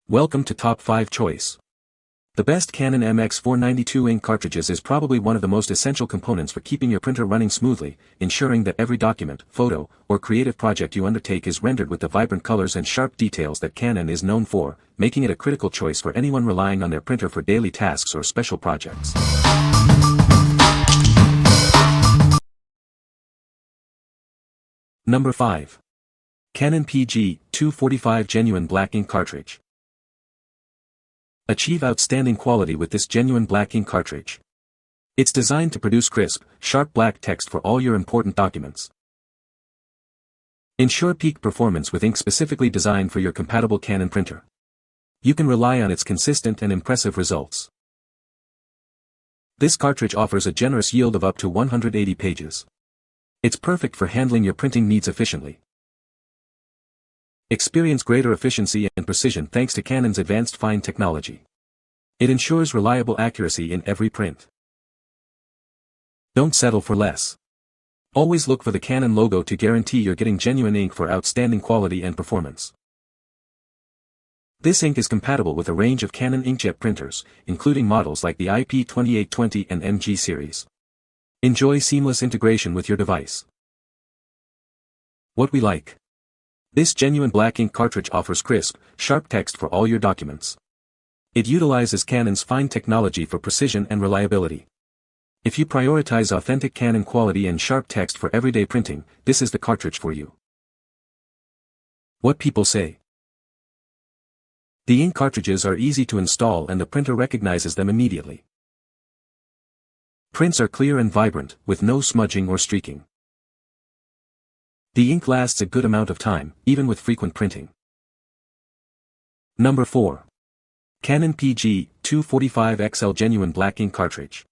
Welcome to Top 5 Choice. The best Canon Mx492 ink cartridges is probably one of the most essential components for keeping your printer running smoothly, ensuring that every document, photo, or creative project you undertake is rendered with the vibrant colors and sharp details that Canon is known for, making it a critical choice for anyone relying on their printer for daily tasks or special projects. Number 5. Canon PG245 Genuine Black Ink Cartridge. Achieve outstanding quality with this genuine black ink cartridge. It's designed to produce crisp, sharp black text for all your important documents. Ensure peak performance with ink specifically designed for your compatible Canon printer. You can rely on its consistent and impressive results. This cartridge offers a generous yield of up to 180 pages. It's perfect for handling your printing needs efficiently. Experience greater efficiency and precision thanks to Canon's advanced fine technology. It ensures reliable accuracy in every print. Don't settle for less. Always look for the Canon logo to guarantee you're getting genuine ink for outstanding quality and performance. This ink is compatible with a range of Canon inkjet printers, including models like the IP2820 and MG series. Enjoy seamless integration with your device. What we like. This genuine black ink cartridge offers crisp, sharp text for all your documents. It utilizes Canon's fine technology for precision and reliability. If you prioritize authentic Canon quality and sharp text for everyday printing, this is the cartridge for you. What people say. The ink cartridges are easy to install and the printer recognizes them immediately. Prints are clear and vibrant, with no smudging or streaking. The ink lasts a good amount of time, even with frequent printing. Number 4. Canon PG245 XL Genuine Black Ink Cartridge.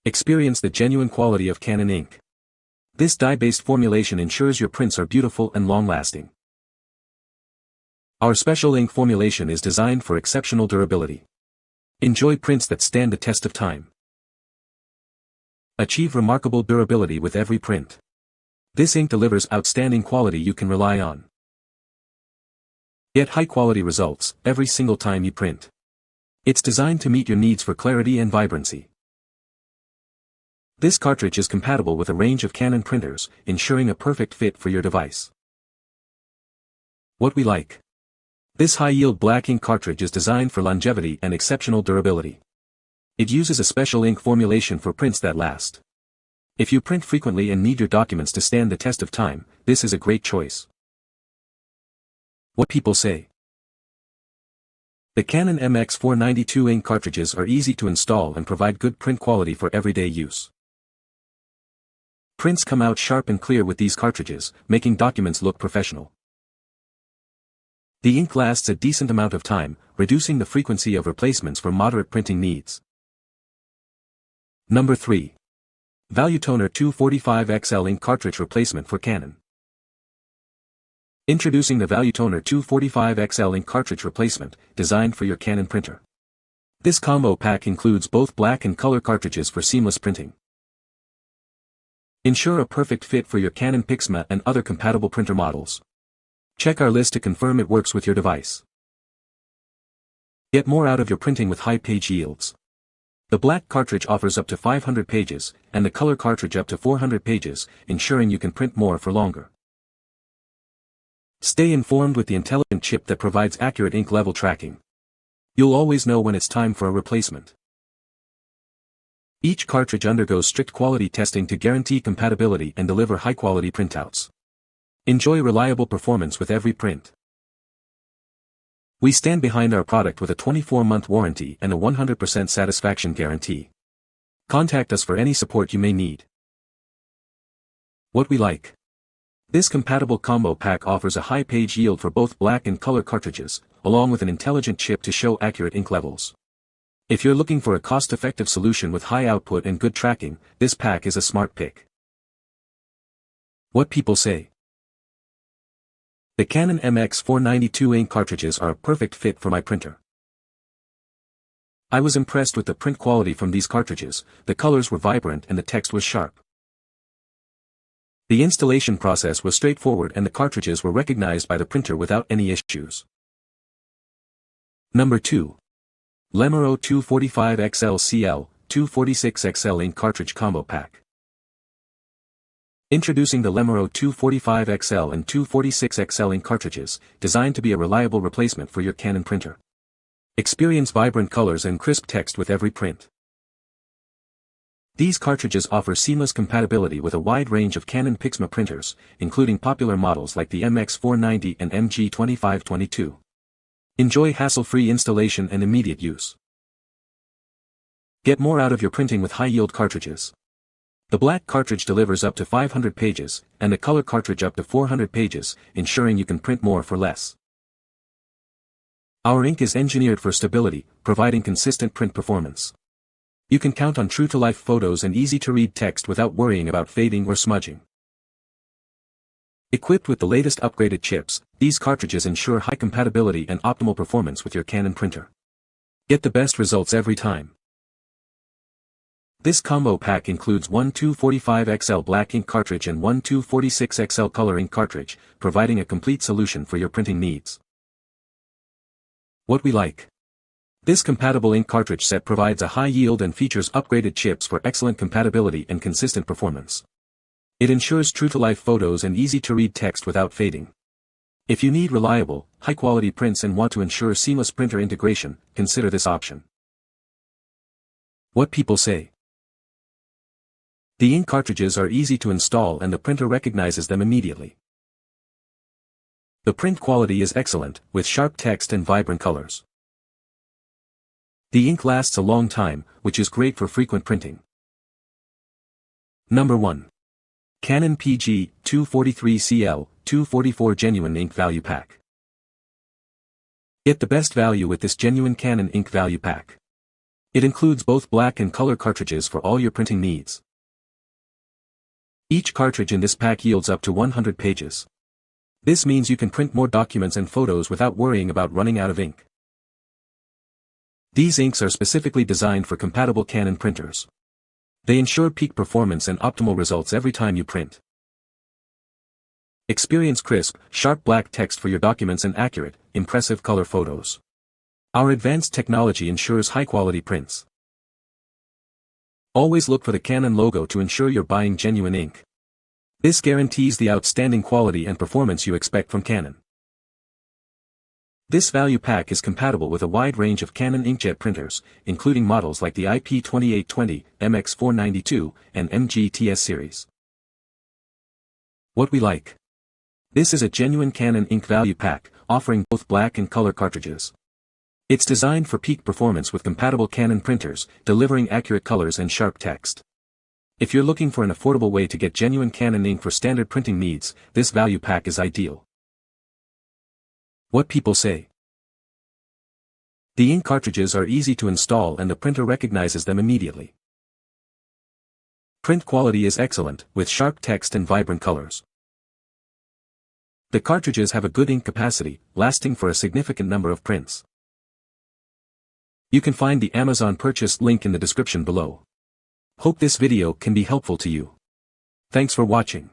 Experience the genuine quality of Canon ink. This dye-based formulation ensures your prints are beautiful and long-lasting. Our special ink formulation is designed for exceptional durability. Enjoy prints that stand the test of time. Achieve remarkable durability with every print. This ink delivers outstanding quality you can rely on. Get high-quality results every single time you print. It's designed to meet your needs for clarity and vibrancy. This cartridge is compatible with a range of Canon printers, ensuring a perfect fit for your device. What we like. This high-yield black ink cartridge is designed for longevity and exceptional durability. It uses a special ink formulation for prints that last. If you print frequently and need your documents to stand the test of time, this is a great choice. What people say. The Canon Mx492 ink cartridges are easy to install and provide good print quality for everyday use. Prints come out sharp and clear with these cartridges, making documents look professional. The ink lasts a decent amount of time, reducing the frequency of replacements for moderate printing needs. Number 3. Valuetoner 245 XL Ink Cartridge Replacement for Canon. Introducing the Valuetoner 245 XL Ink Cartridge Replacement, designed for your Canon printer. This combo pack includes both black and color cartridges for seamless printing. Ensure a perfect fit for your Canon Pixma and other compatible printer models. Check our list to confirm it works with your device. Get more out of your printing with high page yields. The black cartridge offers up to 500 pages, and the color cartridge up to 400 pages, ensuring you can print more for longer. Stay informed with the intelligent chip that provides accurate ink level tracking. You'll always know when it's time for a replacement. Each cartridge undergoes strict quality testing to guarantee compatibility and deliver high-quality printouts. Enjoy reliable performance with every print. We stand behind our product with a 24-month warranty and a 100% satisfaction guarantee. Contact us for any support you may need. What we like. This compatible combo pack offers a high page yield for both black and color cartridges, along with an intelligent chip to show accurate ink levels. If you're looking for a cost-effective solution with high output and good tracking, this pack is a smart pick. What people say. The Canon Mx492 ink cartridges are a perfect fit for my printer. I was impressed with the print quality from these cartridges, the colors were vibrant and the text was sharp. The installation process was straightforward and the cartridges were recognized by the printer without any issues. Number 2. LEMERO 245XL CL 246XL Ink Cartridge Combo Pack. Introducing the LEMERO 245XL and 246XL Ink Cartridges, designed to be a reliable replacement for your Canon printer. Experience vibrant colors and crisp text with every print. These cartridges offer seamless compatibility with a wide range of Canon Pixma printers, including popular models like the Mx490 and Mg2522. Enjoy hassle-free installation and immediate use. Get more out of your printing with high-yield cartridges. The black cartridge delivers up to 500 pages, and the color cartridge up to 400 pages, ensuring you can print more for less. Our ink is engineered for stability, providing consistent print performance. You can count on true-to-life photos and easy-to-read text without worrying about fading or smudging. Equipped with the latest upgraded chips, these cartridges ensure high compatibility and optimal performance with your Canon printer. Get the best results every time. This combo pack includes one 245XL black ink cartridge and one 246XL color ink cartridge, providing a complete solution for your printing needs. What we like. This compatible ink cartridge set provides a high yield and features upgraded chips for excellent compatibility and consistent performance. It ensures true-to-life photos and easy-to-read text without fading. If you need reliable, high-quality prints and want to ensure seamless printer integration, consider this option. What people say. The ink cartridges are easy to install and the printer recognizes them immediately. The print quality is excellent, with sharp text and vibrant colors. The ink lasts a long time, which is great for frequent printing. Number 1. Canon PG 243CL 244 Genuine Ink Value Pack. Get the best value with this genuine Canon Ink Value Pack. It includes both black and color cartridges for all your printing needs. Each cartridge in this pack yields up to 100 pages. This means you can print more documents and photos without worrying about running out of ink. These inks are specifically designed for compatible Canon printers. They ensure peak performance and optimal results every time you print. Experience crisp, sharp black text for your documents and accurate, impressive color photos. Our advanced technology ensures high-quality prints. Always look for the Canon logo to ensure you're buying genuine ink. This guarantees the outstanding quality and performance you expect from Canon. This value pack is compatible with a wide range of Canon inkjet printers, including models like the IP2820, Mx492, and MG-TS series. What we like. This is a genuine Canon ink value pack, offering both black and color cartridges. It's designed for peak performance with compatible Canon printers, delivering accurate colors and sharp text. If you're looking for an affordable way to get genuine Canon ink for standard printing needs, this value pack is ideal. What people say. The ink cartridges are easy to install and the printer recognizes them immediately. Print quality is excellent, with sharp text and vibrant colors. The cartridges have a good ink capacity, lasting for a significant number of prints. You can find the Amazon purchase link in the description below. Hope this video can be helpful to you. Thanks for watching.